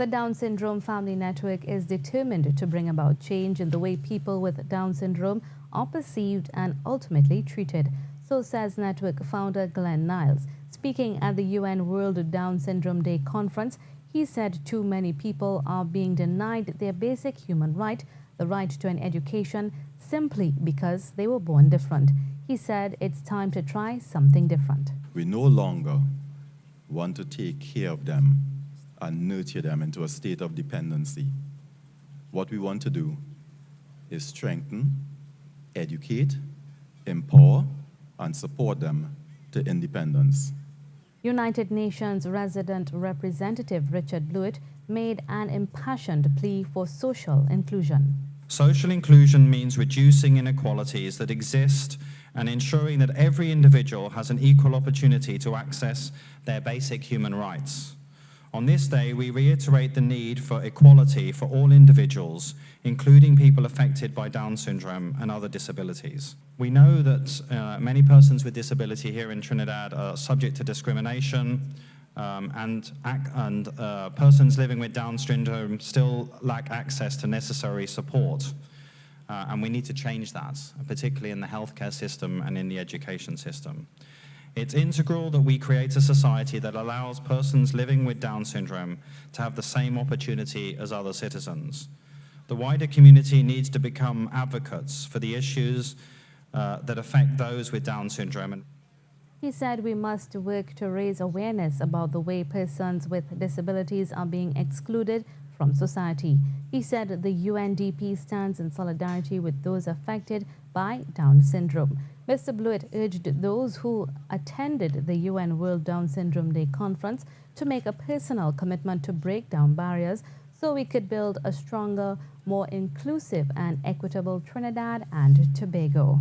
The Down Syndrome Family Network is determined to bring about change in the way people with Down syndrome are perceived and ultimately treated. So says network founder Glenn Niles. Speaking at the UN World Down Syndrome Day conference, he said too many people are being denied their basic human right, the right to an education, simply because they were born different. He said it's time to try something different. We no longer want to take care of them and nurture them into a state of dependency. What we want to do is strengthen, educate, empower, and support them to independence. United Nations resident representative Richard Blewett made an impassioned plea for social inclusion. Social inclusion means reducing inequalities that exist and ensuring that every individual has an equal opportunity to access their basic human rights. On this day, we reiterate the need for equality for all individuals, including people affected by Down syndrome and other disabilities. We know that many persons with disability here in Trinidad are subject to discrimination, and persons living with Down syndrome still lack access to necessary support. And we need to change that, particularly in the healthcare system and in the education system. It's integral that we create a society that allows persons living with Down syndrome to have the same opportunity as other citizens. The wider community needs to become advocates for the issues that affect those with Down syndrome. He said we must work to raise awareness about the way persons with disabilities are being excluded from society. He said the UNDP stands in solidarity with those affected by Down syndrome. Mr. Blewett urged those who attended the UN World Down Syndrome Day conference to make a personal commitment to break down barriers so we could build a stronger, more inclusive and equitable Trinidad and Tobago.